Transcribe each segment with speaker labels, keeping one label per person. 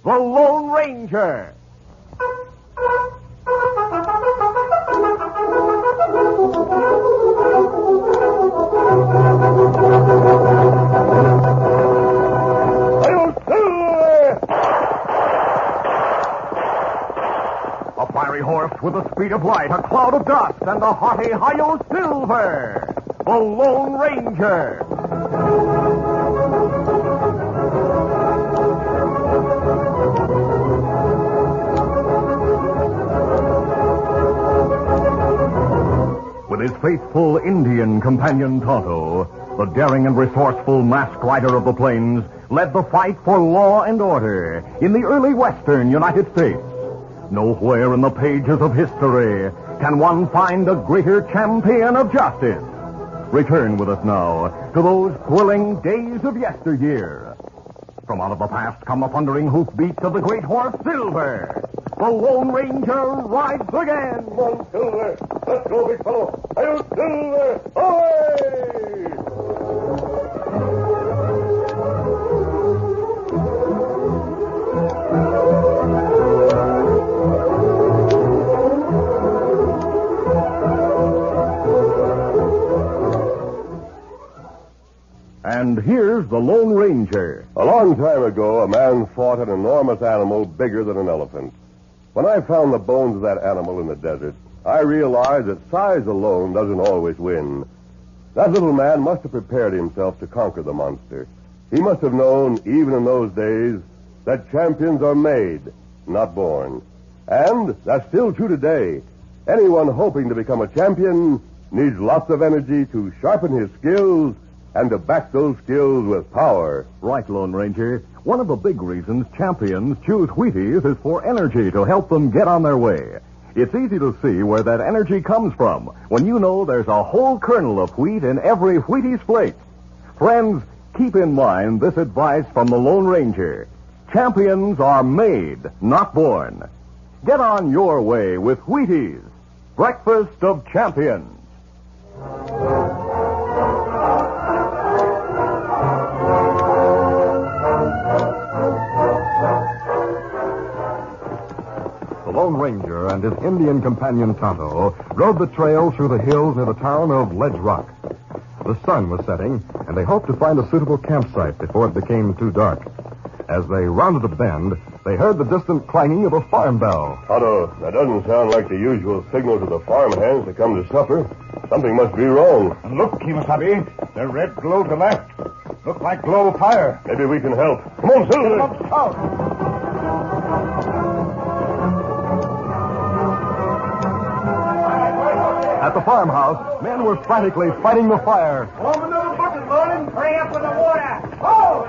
Speaker 1: the Lone Ranger. A fiery horse with the speed of light, a cloud of dust, and a hearty Hi-Yo Silver, the Lone Ranger. With his faithful Indian companion Tonto, the daring and resourceful masked rider of the plains led the fight for law and order in the early western United States. Nowhere in the pages of history can one find a greater champion of justice. Return with us now to those thrilling days of yesteryear. From out of the past come the thundering hoofbeats of the great horse Silver. The Lone Ranger rides again.
Speaker 2: Come on, Silver. Let's go, big fellow. Hi-yo, Silver. Away!
Speaker 1: And here's the Lone Ranger.
Speaker 2: A long time ago, a man fought an enormous animal bigger than an elephant. When I found the bones of that animal in the desert, I realized that size alone doesn't always win. That little man must have prepared himself to conquer the monster. He must have known, even in those days, that champions are made, not born. And that's still true today. Anyone hoping to become a champion needs lots of energy to sharpen his skills and to back those skills with power.
Speaker 1: Right, Lone Ranger. One of the big reasons champions choose Wheaties is for energy to help them get on their way. It's easy to see where that energy comes from when you know there's a whole kernel of wheat in every Wheaties flake. Friends, keep in mind this advice from the Lone Ranger. Champions are made, not born. Get on your way with Wheaties, breakfast of champions. The Lone Ranger and his Indian companion Tonto rode the trail through the hills near the town of Ledge Rock. The sun was setting, and they hoped to find a suitable campsite before it became too dark. As they rounded a bend, they heard the distant clanging of a farm bell.
Speaker 2: Tonto, that doesn't sound like the usual signal to the farm hands to come to supper. Something must be wrong.
Speaker 3: Look, Kimasabi. The red glow to the left. Look like glow of fire.
Speaker 2: Maybe we can help. Come on, Silver.
Speaker 3: Come on,
Speaker 1: At the farmhouse, men were frantically fighting the fire.
Speaker 3: Open those buckets, Martin. Hurry up with the water. Oh!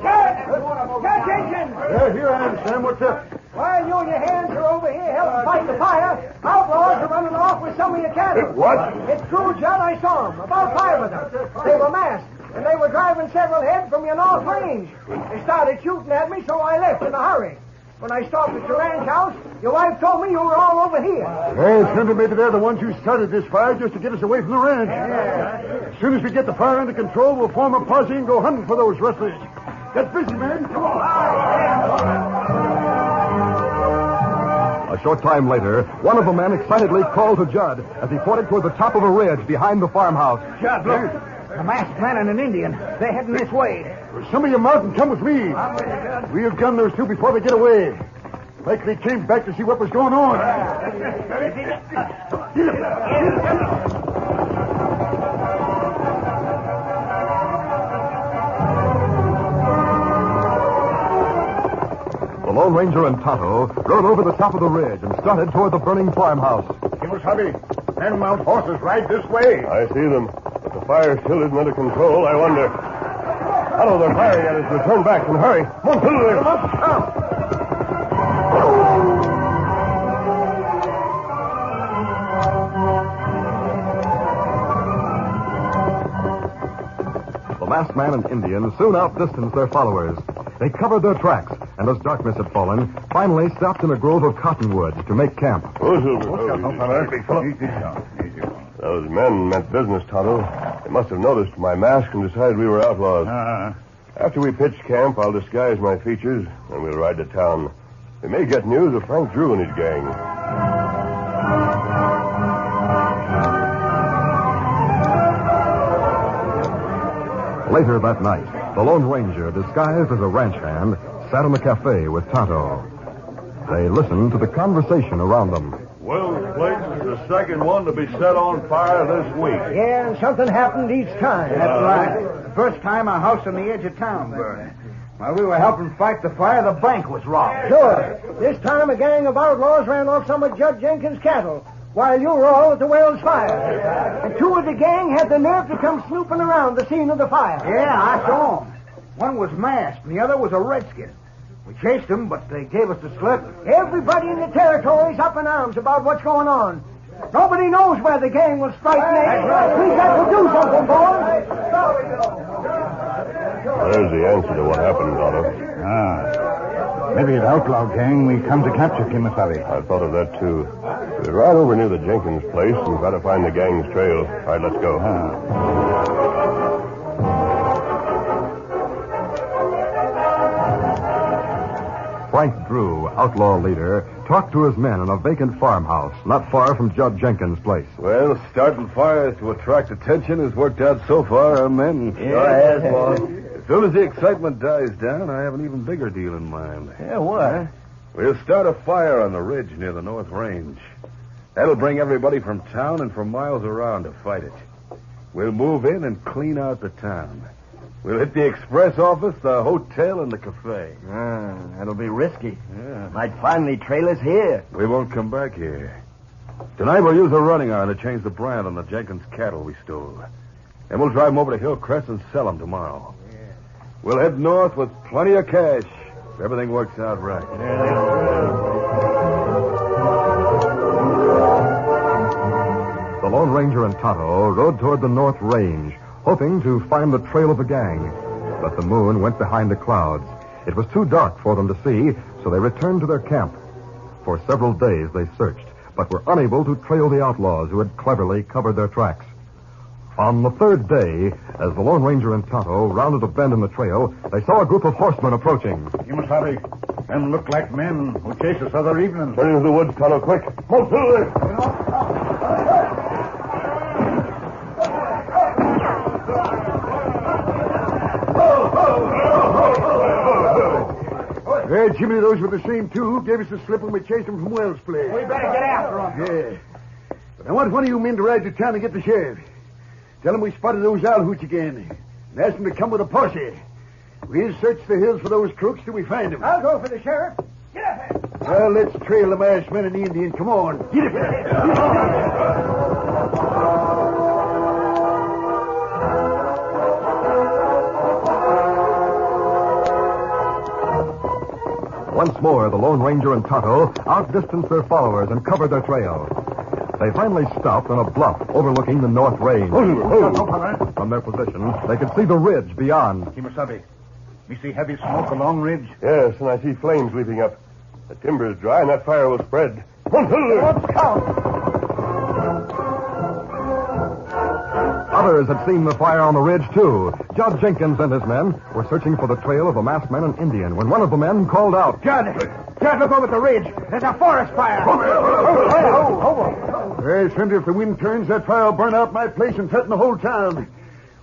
Speaker 3: Catch attention!
Speaker 2: Here I am, Sam. What's up?
Speaker 3: While you and your hands are over here helping fight the fire, outlaws are running off with some of your cattle.
Speaker 2: What?
Speaker 3: It's true, John. I saw them. About 5 of them. They were masked, and they were driving several head from your north range. They started shooting at me, so I left in a hurry. When I stopped at your ranch house, your wife told me you were all over here.
Speaker 4: Hey, it's going to maybe they're the ones who started this fire just to get us away from the ranch.
Speaker 3: Yeah.
Speaker 4: As soon as we get the fire under control, we'll form a posse and go hunting for those rustlers. Get busy, man. Come on.
Speaker 1: A short time later, one of the men excitedly called to Judd as he pointed toward the top of a ridge behind the farmhouse.
Speaker 3: Judd, look. A masked man and an Indian. They're heading this way.
Speaker 4: Some of you mountain, come with me.
Speaker 3: I'm with you, Judd.
Speaker 4: We'll gun those two before they get away. Likely came back to see what was going on.
Speaker 1: The Lone Ranger and Tonto rode over the top of the ridge and started toward the burning farmhouse.
Speaker 3: Kimasabi, men mount horses right this way.
Speaker 2: I see them. But the fire still isn't under control. I wonder. Hello, they're firing at us. We'll turn back and hurry. Come on, Silver.
Speaker 3: Come on.
Speaker 1: The masked man and Indian soon outdistanced their followers. They covered their tracks, and as darkness had fallen, finally stopped in a grove of cottonwoods to make camp.
Speaker 2: Oh, Silver.
Speaker 3: Big fellow.
Speaker 2: Those men meant business, Tonto. They must have noticed my mask and decided we were outlaws. After we pitch camp, I'll disguise my features, and we'll ride to town. We may get news of Frank Drew and his gang.
Speaker 1: Later that night, the Lone Ranger, disguised as a ranch hand, sat in the cafe with Tonto. They listened to the conversation around them.
Speaker 4: Well, this place is the second one to be set on fire this week.
Speaker 3: Yeah, and something happened each time.
Speaker 5: That's right. The first time a house on the edge of town burned. While we were helping fight the fire, the bank was robbed.
Speaker 3: Sure. This time a gang of outlaws ran off some of Judge Jenkins' cattle while you were all at the Wells fire. And two of the gang had the nerve to come snooping around the scene of the fire.
Speaker 5: Yeah, I saw them. One was masked, and the other was a redskin. We chased them, but they gave us the slip.
Speaker 3: Everybody in the territory's up in arms about what's going on. Nobody knows where the gang will strike next. We've got to do something, boys.
Speaker 2: There's the answer to what happened, Tonto.
Speaker 5: Maybe an outlaw gang we come to capture, Kimasabi.
Speaker 2: I thought of that, too. We'll ride over near the Jenkins place and try to find the gang's trail. All right, let's go.
Speaker 1: Frank Drew, outlaw leader, talked to his men in a vacant farmhouse not far from Judge Jenkins' place.
Speaker 6: Well, starting fires to attract attention has worked out so far, our men.
Speaker 5: Sure has, boss.
Speaker 6: As soon as the excitement dies down, I have an even bigger deal in mind.
Speaker 5: Yeah, what?
Speaker 6: We'll start a fire on the ridge near the North Range. That'll bring everybody from town and from miles around to fight it. We'll move in and clean out the town. We'll hit the express office, the hotel, and the cafe.
Speaker 5: That'll be risky.
Speaker 6: Yeah.
Speaker 5: Might finally trail us here.
Speaker 6: We won't come back here. Tonight we'll use a running iron to change the brand on the Jenkins cattle we stole. And we'll drive them over to Hillcrest and sell them tomorrow. Yeah. We'll head north with plenty of cash if everything works out right.
Speaker 1: The Lone Ranger and Tonto rode toward the North Range, hoping to find the trail of the gang. But the moon went behind the clouds. It was too dark for them to see, so they returned to their camp. For several days they searched, but were unable to trail the outlaws who had cleverly covered their tracks. On the third day, as the Lone Ranger and Tonto rounded a bend in the trail, they saw a group of horsemen approaching.
Speaker 5: Kimasabi, them look like men who chased us other evening.
Speaker 2: Turn into the woods, Tonto, quick. Move through there.
Speaker 4: Hey, Jimmy, those were the same two who gave us the slip when we chased them from Wells' place.
Speaker 5: We better get after them.
Speaker 4: Yeah. But I want one of you men to ride to town and get the sheriff. Tell him we spotted those owl hoots again. And ask them to come with a posse. We'll search the hills for those crooks till we find them.
Speaker 3: I'll go for the sheriff. Get up here.
Speaker 4: Well, let's trail the masked men and the Indian. Come on. Get it there.
Speaker 1: Once more, the Lone Ranger and Tonto outdistanced their followers and covered their trail. They finally stopped on a bluff overlooking the North Range. From their position, they could see the ridge beyond.
Speaker 5: Kimasabi, we see heavy smoke along ridge.
Speaker 2: Yes, and I see flames leaping up. The timber is dry, and that fire will spread.
Speaker 3: Let's count.
Speaker 1: Others had seen the fire on the ridge, too. Judge Jenkins and his men were searching for the trail of a masked man and Indian when one of the men called out.
Speaker 5: Judd, look over at the ridge. There's a forest fire.
Speaker 4: Hey, Cindy, if the wind turns, that fire will burn out my place and threaten the whole town.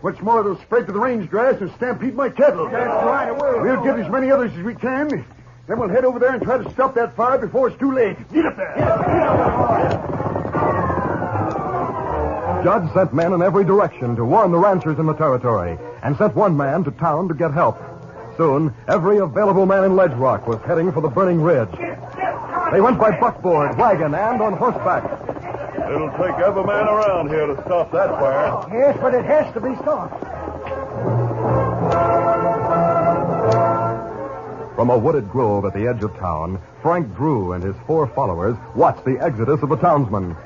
Speaker 4: What's more, they'll spread to the range grass and stampede my cattle.
Speaker 5: That's right, it will.
Speaker 4: We'll get as many others as we can. Then we'll head over there and try to stop that fire before it's too late. Get up there.
Speaker 1: Judge sent men in every direction to warn the ranchers in the territory and sent one man to town to get help. Soon, every available man in Ledge Rock was heading for the burning ridge. They went by buckboard, wagon, and on horseback.
Speaker 6: It'll take every man around here to stop that fire.
Speaker 3: Yes, but it has to be stopped.
Speaker 1: From a wooded grove at the edge of town, Frank Drew and his 4 followers watched the exodus of the townsmen.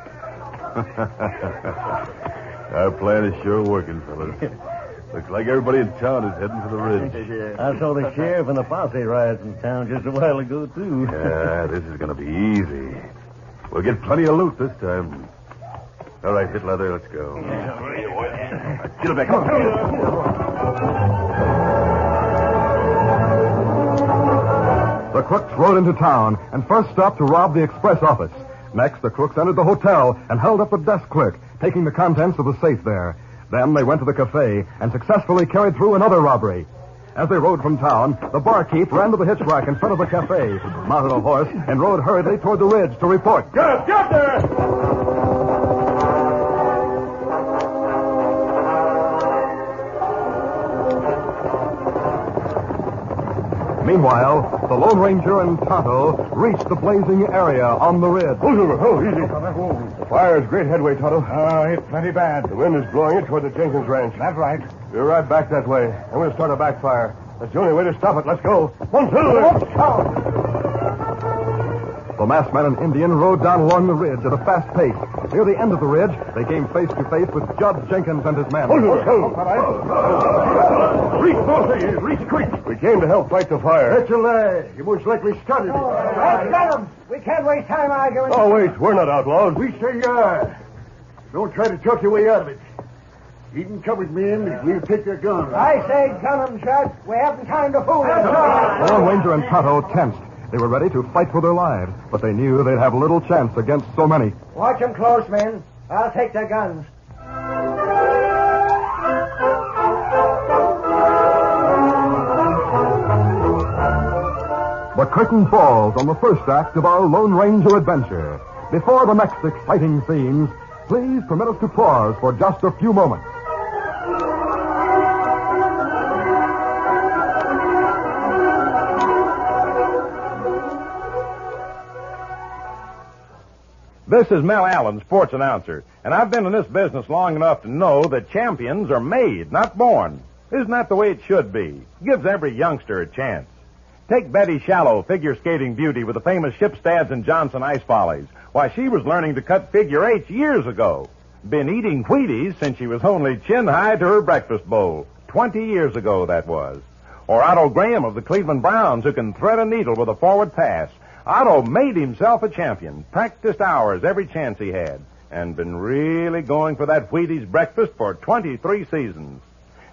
Speaker 6: Our plan is sure working, fellas. Looks like everybody in town is heading for the ridge.
Speaker 5: I saw the sheriff and the posse riots in town just a while ago, too.
Speaker 6: Yeah, this is going to be easy. We'll get plenty of loot this time. All right, hit leather, let's go. Get it back. Come on.
Speaker 7: crooks rode into town and first stopped to rob the express office. Next, the crooks entered the hotel and held up the desk clerk, taking the contents of the safe there. Then they went to the cafe and successfully carried through another robbery. As they rode from town, the barkeep ran to the hitch rack in front of the cafe, mounted a horse, and rode hurriedly toward the ridge to report.
Speaker 2: Get there!
Speaker 7: Meanwhile, the Lone Ranger and Tonto reached the blazing area on the ridge.
Speaker 2: Oh, easy. The fire is great headway, Tonto.
Speaker 5: It's plenty bad.
Speaker 2: The wind is blowing it toward the Jenkins ranch.
Speaker 5: That's right.
Speaker 2: We're right back that way. I'm going to start a backfire. That's the only way to stop it. Let's go. 1, 2.
Speaker 7: The masked man and Indian rode down along the ridge at a fast pace. Near the end of the ridge, they came face to face with Judge Jenkins and his men.
Speaker 2: Reach quick. We came to help fight the fire.
Speaker 4: That's a lie. You most likely started it.
Speaker 3: Let's get them. We can't waste time arguing.
Speaker 2: Oh, wait. We're not outlaws.
Speaker 4: We say you are. Don't try to talk your way out of it. Even covered men, we'll take their guns.
Speaker 3: I say gun them, Judge. We haven't time to fool them.
Speaker 7: The Lone Ranger and Tonto tensed. They were ready to fight for their lives, but they knew they'd have little chance against so many.
Speaker 3: Watch them close, men. I'll take their guns.
Speaker 7: The curtain falls on the first act of our Lone Ranger adventure. Before the next exciting scenes, please permit us to pause for just a few moments.
Speaker 8: This is Mel Allen, sports announcer, and I've been in this business long enough to know that champions are made, not born. Isn't that the way it should be? Gives every youngster a chance. Take Betty Shallow, figure skating beauty with the famous Shipstads and Johnson ice volleys. Why, she was learning to cut figure eights years ago. Been eating Wheaties since she was only chin-high to her breakfast bowl. 20 years ago, that was. Or Otto Graham of the Cleveland Browns, who can thread a needle with a forward pass. Otto made himself a champion, practiced hours every chance he had, and been really going for that Wheaties breakfast for 23 seasons.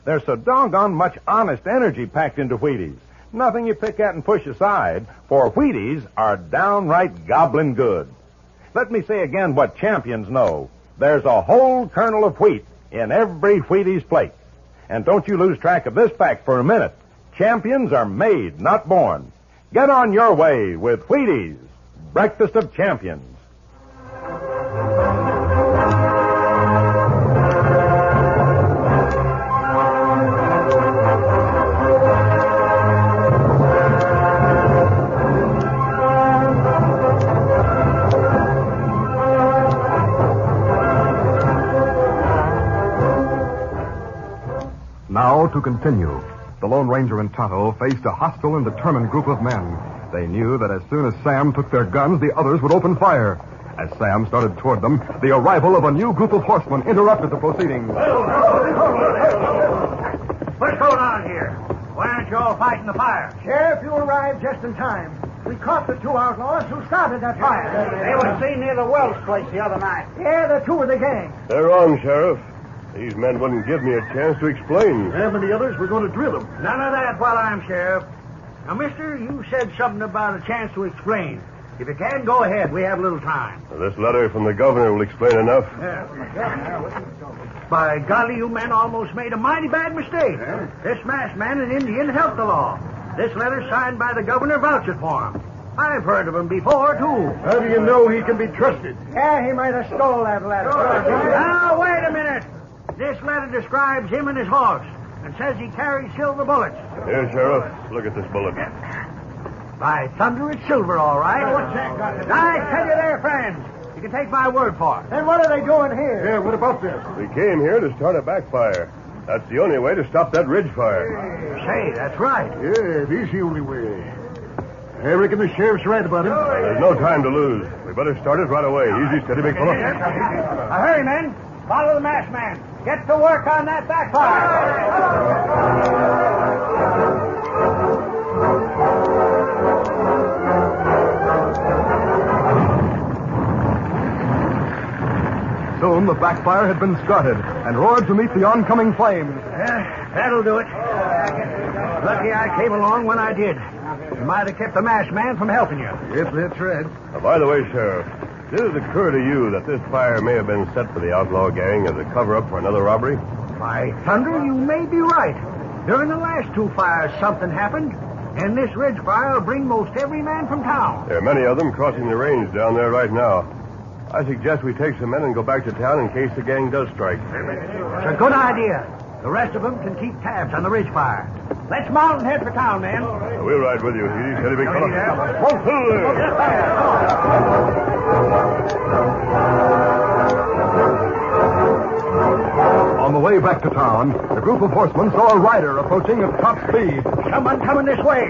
Speaker 8: There's so doggone much honest energy packed into Wheaties. Nothing you pick at and push aside, for Wheaties are downright goblin good. Let me say again what champions know. There's a whole kernel of wheat in every Wheaties plate. And don't you lose track of this fact for a minute. Champions are made, not born. Get on your way with Wheaties, breakfast of champions.
Speaker 7: Now to continue. The Lone Ranger and Tonto faced a hostile and determined group of men. They knew that as soon as Sam took their guns, the others would open fire. As Sam started toward them, the arrival of a new group of horsemen interrupted the proceedings.
Speaker 5: What's going on here? Why aren't you all fighting the fire?
Speaker 3: Sheriff, you arrived just in time. We caught the two outlaws who started that fire.
Speaker 5: They were seen near the Wells place the other night.
Speaker 3: Yeah, they're two of the gang.
Speaker 2: They're wrong, Sheriff. These men wouldn't give me a chance to explain.
Speaker 4: Them and the others, we're going to drill them.
Speaker 5: None of that while I'm sheriff. Now, mister, you said something about a chance to explain. If you can, go ahead. We have a little time.
Speaker 2: This letter from the governor will explain enough.
Speaker 5: By golly, you men almost made a mighty bad mistake. This masked man and Indian helped the law. This letter signed by the governor vouches for him. I've heard of him before, too.
Speaker 4: How do you know he can be trusted?
Speaker 3: Yeah, he might have stole that letter.
Speaker 5: Now, wait a minute. This letter describes him and his horse and says he carries silver bullets.
Speaker 2: Here, Sheriff, look at this bullet.
Speaker 5: By thunder, it's silver, all right. What's that got to do? I tell you there, friends. You can take my word for it.
Speaker 3: Then what are they doing here?
Speaker 4: Yeah, what about this?
Speaker 2: We came here to start a backfire. That's the only way to stop that ridge fire.
Speaker 5: Say, that's right.
Speaker 4: Yeah, it is the only way. I reckon the sheriff's right about him.
Speaker 2: There's no time to lose. We better start it right away. Easy, steady, big fellow.
Speaker 5: Hurry, men. Follow the masked man. Get to work on that backfire.
Speaker 7: Soon the backfire had been started and roared to meet the oncoming flames.
Speaker 5: That'll do it. Lucky I came along when I did. You might have kept the masked man from helping you.
Speaker 4: Yep, that's right.
Speaker 2: By the way, Sheriff, did it occur to you that this fire may have been set for the outlaw gang as a cover-up for another robbery?
Speaker 5: By thunder, you may be right. During the last two fires, something happened, and this ridge fire will bring most every man from town.
Speaker 2: There are many of them crossing the range down there right now. I suggest we take some men and go back to town in case the gang does strike.
Speaker 5: It's a good idea. The rest of them can keep tabs on the ridge fire. Let's mount and head for town, man.
Speaker 2: We'll ride with you. Easy, steady, big fella.
Speaker 7: On the way back to town, the group of horsemen saw a rider approaching at top speed.
Speaker 5: Someone coming this way.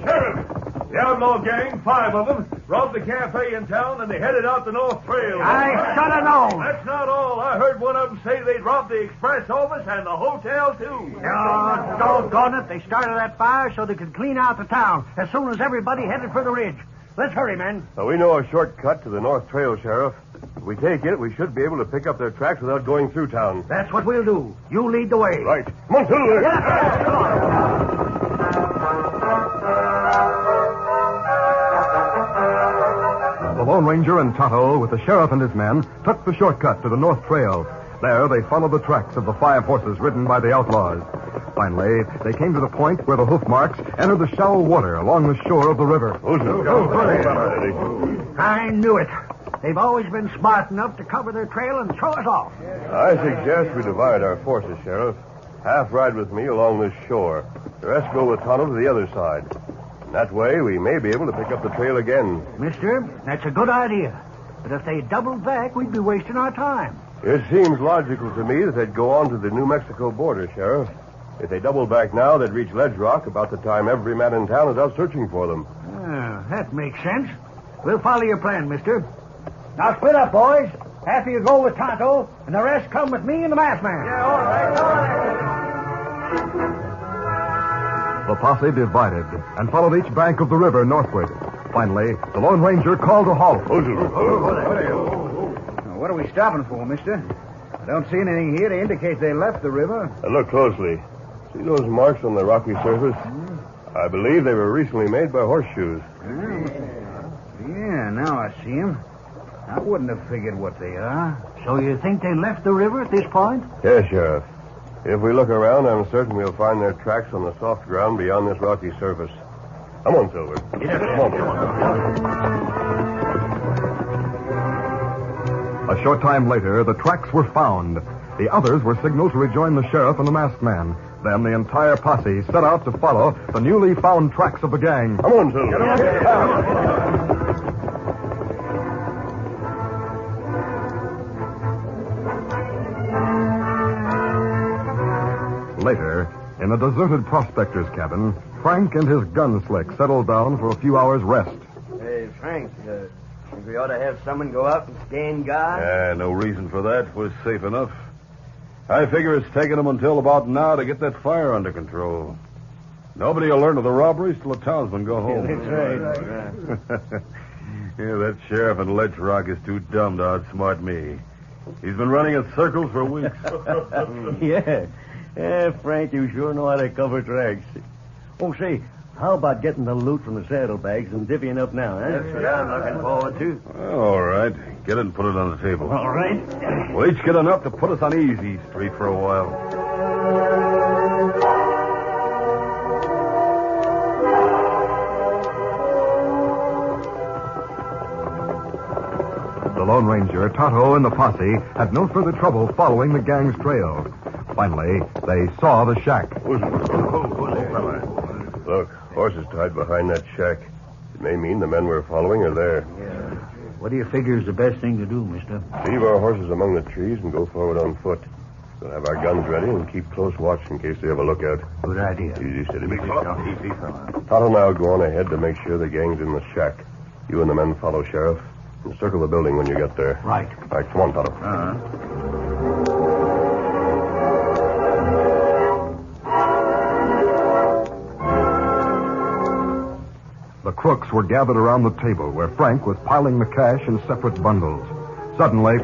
Speaker 6: Sheriff! The outlaw gang, 5 of them, robbed the cafe in town and they headed out the North Trail.
Speaker 5: I should have known.
Speaker 6: That's not all. I heard one of them say they'd robbed the express office and the hotel, too.
Speaker 5: Oh, doggone it. They started that fire so they could clean out the town as soon as everybody headed for the ridge. Let's hurry, men.
Speaker 2: We know a shortcut to the North Trail, Sheriff. If we take it, we should be able to pick up their tracks without going through town.
Speaker 5: That's what we'll do. You lead the way.
Speaker 2: Right. Come on, Silver.
Speaker 5: Yeah, come on.
Speaker 7: The Lone Ranger and Tonto, with the sheriff and his men, took the shortcut to the North Trail. There, they followed the tracks of the 5 horses ridden by the outlaws. Finally, they came to the point where the hoof marks entered the shallow water along the shore of the river.
Speaker 5: I knew it. They've always been smart enough to cover their trail and throw us off.
Speaker 2: I suggest we divide our forces, Sheriff. Half ride with me along this shore. The rest go with Tonto to the other side. That way, we may be able to pick up the trail again.
Speaker 5: Mister, that's a good idea. But if they doubled back, we'd be wasting our time.
Speaker 2: It seems logical to me that they'd go on to the New Mexico border, Sheriff. If they doubled back now, they'd reach Ledge Rock about the time every man in town is out searching for them.
Speaker 5: That makes sense. We'll follow your plan, mister. Now split up, boys. Half of you go with Tonto, and the rest come with me and the masked man.
Speaker 3: Yeah, all right.
Speaker 7: The posse divided and followed each bank of the river northward. Finally, the Lone Ranger called a halt.
Speaker 4: What are we stopping for, mister? I don't see anything here to indicate they left the river.
Speaker 2: Look closely. See those marks on the rocky surface? I believe they were recently made by horseshoes.
Speaker 4: Yeah, now I see them. I wouldn't have figured what they are.
Speaker 5: So you think they left the river at this point?
Speaker 2: Yes, Sheriff. If we look around, I'm certain we'll find their tracks on the soft ground beyond this rocky surface. Come on, Silver. Come on.
Speaker 7: A short time later, the tracks were found. The others were signaled to rejoin the sheriff and the masked man. Then the entire posse set out to follow the newly found tracks of the gang.
Speaker 2: Come on, Silver.
Speaker 7: Later, in a deserted prospector's cabin, Frank and his gun slick settled down for a few hours' rest.
Speaker 9: Hey, Frank, think we ought to have someone go out and scan guard?
Speaker 6: No reason for that. We're safe enough. I figure it's taken them until about now to get that fire under control. Nobody will learn of the robberies till the townsmen go home.
Speaker 9: That's right.
Speaker 6: Yeah, that sheriff in Ledge Rock is too dumb to outsmart me. He's been running in circles for weeks.
Speaker 9: Yeah. Frank, you sure know how to cover tracks. Oh, say, how about getting the loot from the saddlebags and divvying up now, huh? That's what I'm looking forward to.
Speaker 6: All right. Get it and put it on the table.
Speaker 9: All right.
Speaker 6: We'll each get enough to put us on easy street for a while.
Speaker 7: The Lone Ranger, Tonto, and the posse had no further trouble following the gang's trail. Finally, they saw the shack.
Speaker 2: Look, horses tied behind that shack. It may mean the men we're following are there.
Speaker 5: Yeah. What do you figure is the best thing to do, mister?
Speaker 2: Leave our horses among the trees and go forward on foot. We'll have our guns ready and keep close watch in case they have a lookout.
Speaker 5: Good idea.
Speaker 2: Easy, steady, big fella.
Speaker 5: Easy, fella.
Speaker 2: Tonto and I will go on ahead to make sure the gang's in the shack. You and the men follow, Sheriff, and circle the building when you get there.
Speaker 5: Right.
Speaker 2: All right, come on, Tonto.
Speaker 7: The crooks were gathered around the table where Frank was piling the cash in separate bundles. Suddenly...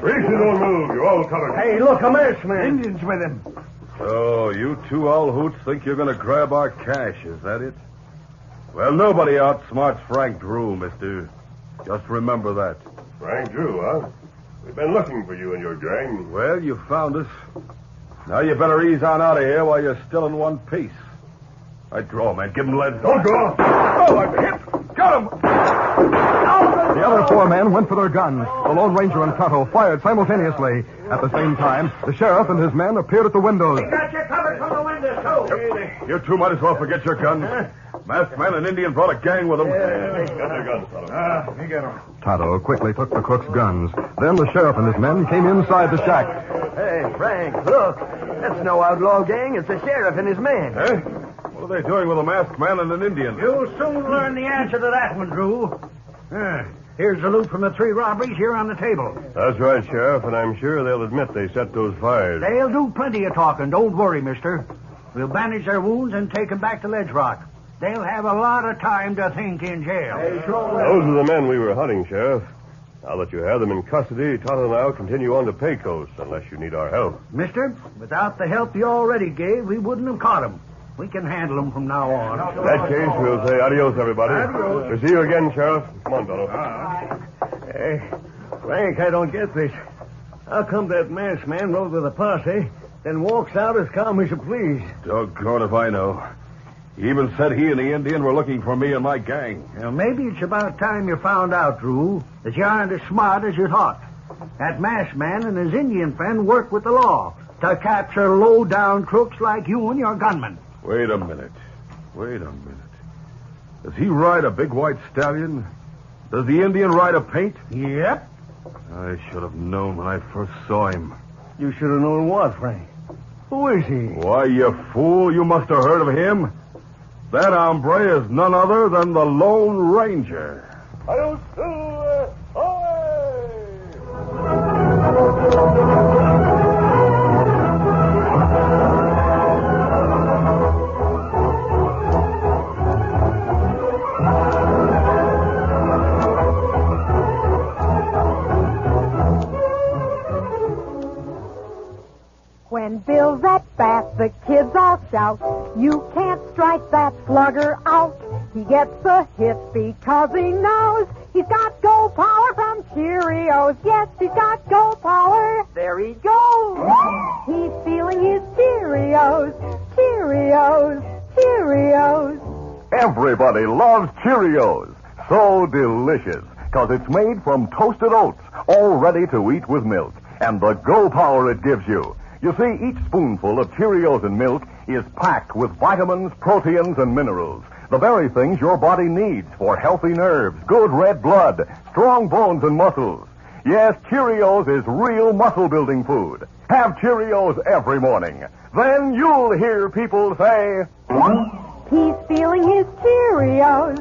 Speaker 2: Reese, don't move. You're all covered.
Speaker 5: Hey, look, a masked man.
Speaker 4: Indians with him.
Speaker 6: So, you two old hoots think you're going to grab our cash, is that it? Well, nobody outsmarts Frank Drew, mister. Just remember that.
Speaker 2: Frank Drew, huh? We've been looking for you and your gang.
Speaker 6: Well, you found us. Now you better ease on out of here while you're still in one piece. I draw, man. Give him lead.
Speaker 2: Don't go.
Speaker 6: Oh, I'm hit. Got him.
Speaker 7: The other four men went for their guns. The Lone Ranger and Tonto fired simultaneously. At the same time, the sheriff and his men appeared at the windows.
Speaker 5: We got you covered from the windows, too.
Speaker 6: You two might as well forget your guns. Masked man and Indian brought a gang with them.
Speaker 2: Got their guns, fellow.
Speaker 5: You get them.
Speaker 7: Tonto quickly took the crook's guns. Then the sheriff and his men came inside the shack.
Speaker 3: Hey, Frank, look. That's no outlaw gang. It's the sheriff and his men.
Speaker 6: Eh? What are they doing with a masked man and an Indian?
Speaker 5: You'll soon learn the answer to that one, Drew. Here's the loot from the 3 robberies here on the table.
Speaker 2: That's right, Sheriff, and I'm sure they'll admit they set those fires.
Speaker 5: They'll do plenty of talking. Don't worry, mister. We'll bandage their wounds and take them back to Ledge Rock. They'll have a lot of time to think in jail.
Speaker 2: Those are the men we were hunting, Sheriff. Now that you have them in custody, Tonto and I'll continue on to Pecos, unless you need our help.
Speaker 5: Mister, without the help you already gave, we wouldn't have caught them. We can handle them from now on.
Speaker 2: In that case, we'll say adios, everybody.
Speaker 5: Adios.
Speaker 2: We'll see you again, Sheriff. Come on, fellow.
Speaker 9: Hey, Frank, I don't get this. How come that masked man rode with a posse, then walks out as calm as you please?
Speaker 6: Doggone if I know. He even said he and the Indian were looking for me and my gang.
Speaker 5: Now, maybe it's about time you found out, Drew, that you aren't as smart as you thought. That masked man and his Indian friend work with the law to capture low-down crooks like you and your gunmen.
Speaker 6: Wait a minute. Does he ride a big white stallion? Does the Indian ride a paint?
Speaker 5: Yep.
Speaker 6: I should have known when I first saw him.
Speaker 9: You should have known what, Frank? Who is he?
Speaker 6: Why, you fool, you must have heard of him. That hombre is none other than the Lone Ranger.
Speaker 10: When Bill's at bat, the kids all shout, "You can't strike that slugger out." He gets the hit because he knows he's got go power from Cheerios. Yes, he's got go power. There he goes. He's feeling his Cheerios, Cheerios, Cheerios.
Speaker 1: Everybody loves Cheerios. So delicious, because it's made from toasted oats, all ready to eat with milk, and the go power it gives you. You see, each spoonful of Cheerios and milk is packed with vitamins, proteins, and minerals. The very things your body needs for healthy nerves, good red blood, strong bones and muscles. Yes, Cheerios is real muscle-building food. Have Cheerios every morning. Then you'll hear people say,
Speaker 10: He's feeling his Cheerios.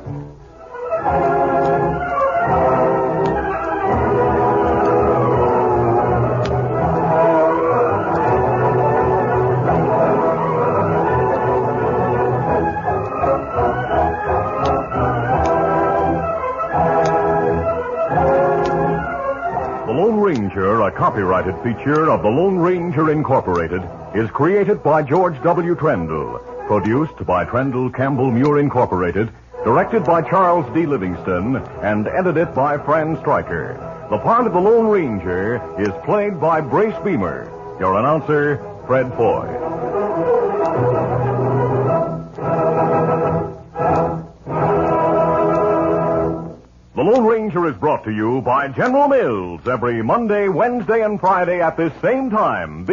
Speaker 1: The Lone Ranger, a copyrighted feature of the Lone Ranger Incorporated, is created by George W. Trendle, produced by Trendle Campbell Muir Incorporated, directed by Charles D. Livingston, and edited by Fran Striker. The part of the Lone Ranger is played by Brace Beemer. Your announcer, Fred Foy. The Lone Ranger is brought to you by General Mills every Monday, Wednesday, and Friday at this same time.